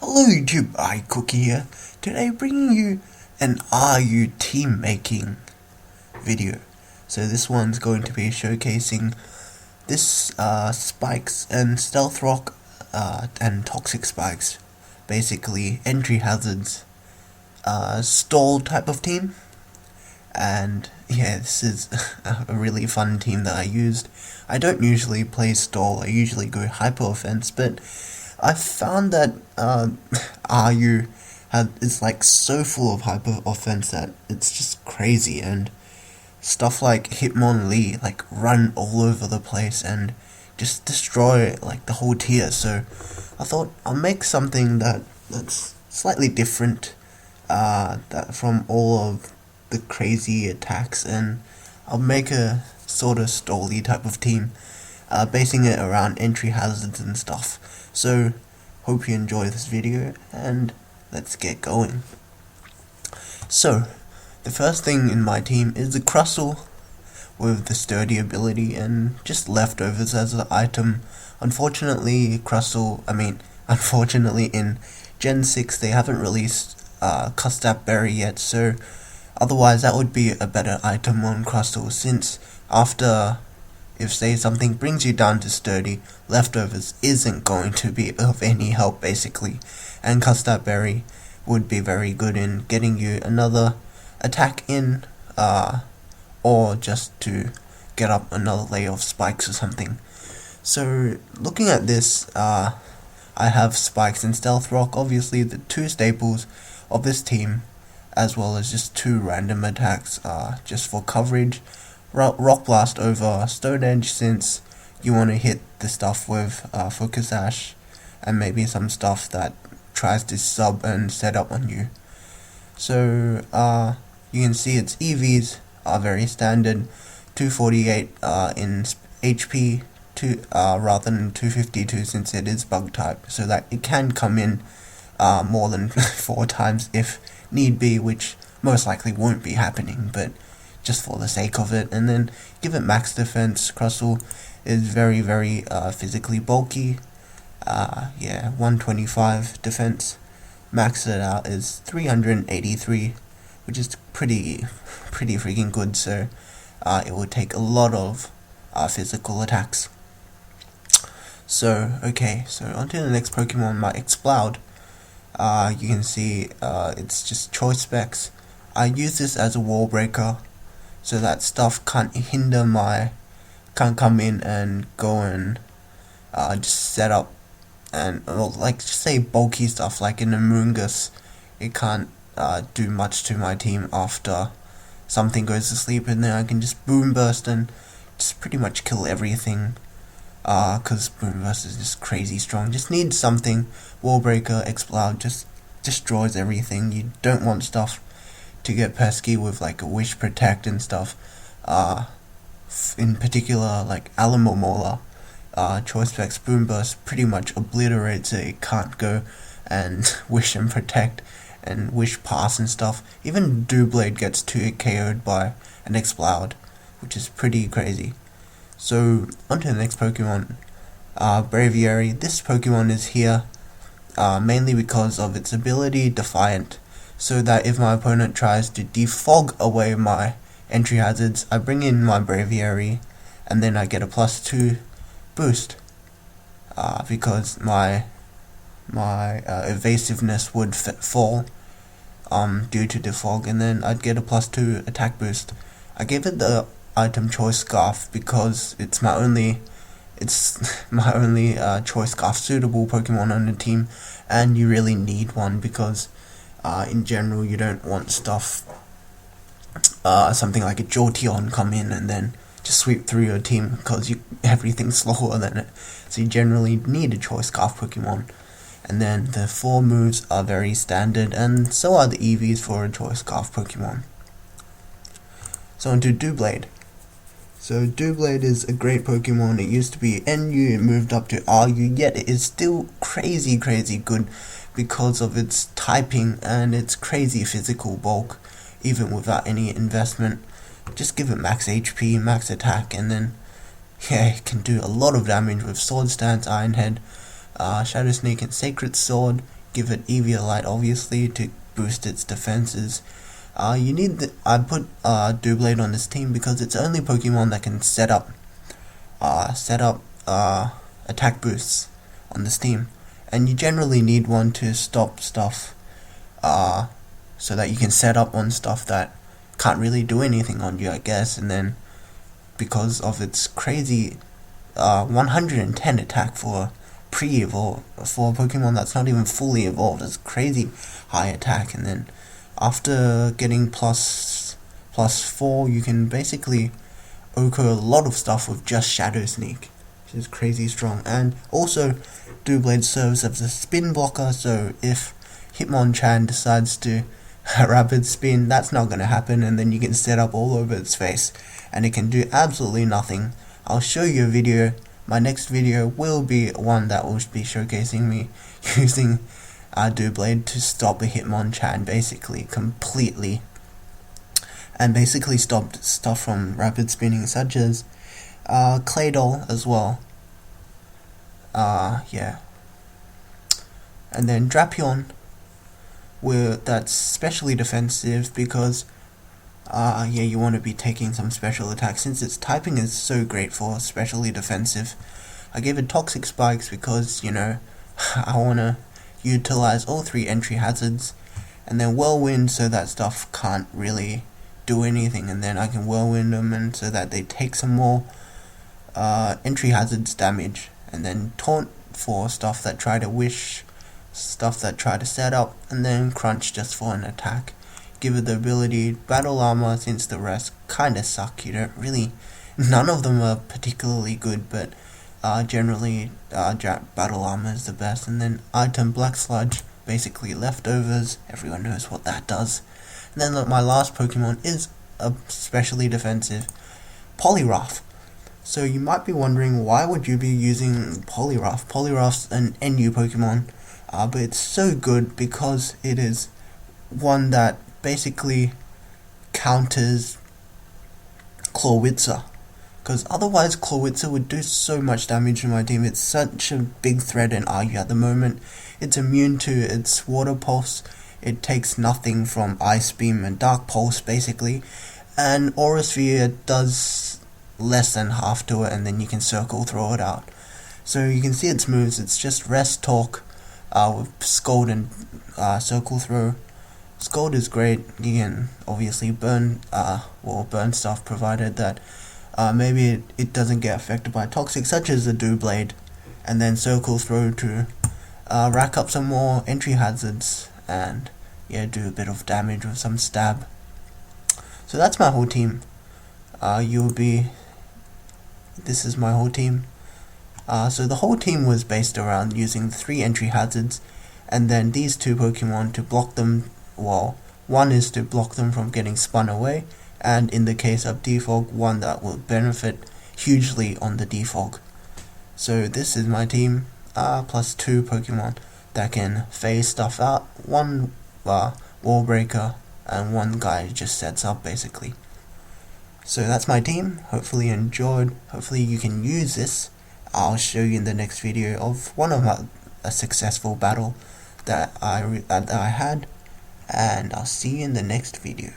Hello YouTube, iCookie here. Today bringing you an RU team making video. So this one's going to be showcasing this spikes and stealth rock and toxic spikes. Basically entry hazards stall type of team. And yeah, this is a really fun team that I used. I don't usually play stall, I usually go hyper offense, but I found that RU is like so full of hyper offense that it's just crazy, and stuff like Hitmonlee like run all over the place and just destroy like the whole tier. So I thought I'll make something that's slightly different that from all of the crazy attacks, and I'll make a sort of stally type of team, basing it around entry hazards and stuff. So hope you enjoy this video, and let's get going. So the first thing in my team is the Crustle with the sturdy ability and just leftovers as an item. Unfortunately in Gen 6 they haven't released Custap Berry yet, so otherwise that would be a better item on Crustle, since after, if say something brings you down to sturdy, leftovers isn't going to be of any help basically, and Custap Berry would be very good in getting you another attack in, or just to get up another layer of spikes or something. So looking at this, I have spikes and stealth rock, obviously the two staples of this team, as well as just two random attacks just for coverage. Rock Blast over Stone Edge, since you want to hit the stuff with Focus Ash, and maybe some stuff that tries to sub and set up on you. So you can see its EVs are very standard, 248 in HP, rather than 252 since it is bug type, so that it can come in more than 4 times if need be, which most likely won't be happening, but just for the sake of it. And then give it max defense. Crustle is very physically bulky, 125 defense. Max it out is 383, which is pretty freaking good, so it would take a lot of physical attacks. So okay, so on to the next Pokemon, my Exploud. You can see it's just choice specs. I use this as a wall breaker, so that stuff can't come in and go and just set up, and like just say bulky stuff like in Amoonguss, it can't do much to my team after something goes to sleep, and then I can just Boom Burst and just pretty much kill everything, cause Boom Burst is just crazy strong. Just need something. Wall Breaker, Exploud just destroys everything. You don't want stuff to get pesky with like a Wish Protect and stuff. In particular, like Alamomola, Choice Specs Boom Burst pretty much obliterates it. It can't go and Wish and Protect and Wish Pass and stuff. Even Doublade gets 2 KO'd by an Exploud, which is pretty crazy. So onto the next Pokemon, Braviary. This Pokemon is here mainly because of its ability Defiant, so that if my opponent tries to defog away my entry hazards, I bring in my Braviary, and then I get a +2 boost, because my evasiveness would fall due to defog, and then I'd get a +2 attack boost. I gave it the item Choice Scarf because it's my only Choice Scarf suitable Pokemon on the team, and you really need one because in general you don't want stuff something like a Jolteon come in and then just sweep through your team because everything's slower than it, so you generally need a Choice Scarf Pokemon. And then the 4 moves are very standard, and so are the EVs for a Choice Scarf Pokemon. So onto Doublade. So Doublade is a great Pokemon. It used to be NU, it moved up to RU, yet it is still crazy good because of its typing and its crazy physical bulk, even without any investment. Just give it max HP, max attack, and then it can do a lot of damage with Sword Stance, Iron Head, Shadow Sneak and Sacred Sword. give it EV Light obviously to boost its defenses. I put Doublade on this team because it's the only Pokemon that can set up attack boosts on this team, and you generally need one to stop stuff, so that you can set up on stuff that can't really do anything on you, I guess. And then because of its crazy 110 attack for pre-evolve, for a Pokemon that's not even fully evolved, it's crazy high attack. And then after getting plus 4, you can basically OHKO a lot of stuff with just Shadow Sneak, which is crazy strong. And also, Doublade serves as a spin blocker, so if Hitmonchan decides to rapid spin, that's not going to happen, and then you can set up all over its face, and it can do absolutely nothing. I'll show you a video. My next video will be one that will be showcasing me using Doublade to stop a Hitmonchan basically completely, and basically stopped stuff from rapid spinning, such as Claydol as well. Yeah. And then Drapion, that's specially defensive because you want to be taking some special attacks, since its typing is so great for specially defensive. I gave it Toxic Spikes because, I want to utilize all 3 entry hazards, and then Whirlwind so that stuff can't really do anything, and then I can Whirlwind them and so that they take some more entry hazards damage, and then Taunt for stuff that try to wish, stuff that try to set up, and then Crunch just for an attack. Give it the ability Battle Armor, since the rest kinda suck. None of them are particularly good, but generally Battle Armor is the best. And then Item Black Sludge, basically leftovers, everyone knows what that does. And then my last Pokemon is especially defensive, Poliwrath. So you might be wondering, why would you be using Poliwrath? Poliwrath's an NU Pokemon, but it's so good because it is one that basically counters Clawitzer, because otherwise Clawitzer would do so much damage to my team. It's such a big threat in Argue at the moment. It's immune to its Water Pulse, it takes nothing from Ice Beam and Dark Pulse basically, and Aura Sphere does less than half to it, and then you can Circle Throw it out. So you can see its moves. It's just Rest Talk with Scald and Circle Throw. Scald is great. You can obviously burn stuff, provided that maybe it doesn't get affected by Toxic, such as the Doublade, and then Circle Throw to rack up some more entry hazards and do a bit of damage with some stab. So that's my whole team. This is my whole team. So the whole team was based around using 3 entry hazards, and then these 2 Pokemon to block them. Well, one is to block them from getting spun away, and in the case of Defog, one that will benefit hugely on the Defog. So this is my team, plus 2 Pokemon that can phase stuff out, 1 Wall Breaker, and 1 guy just sets up basically. So that's my team. Hopefully you enjoyed. Hopefully you can use this. I'll show you in the next video of a successful battle that I had, and I'll see you in the next video.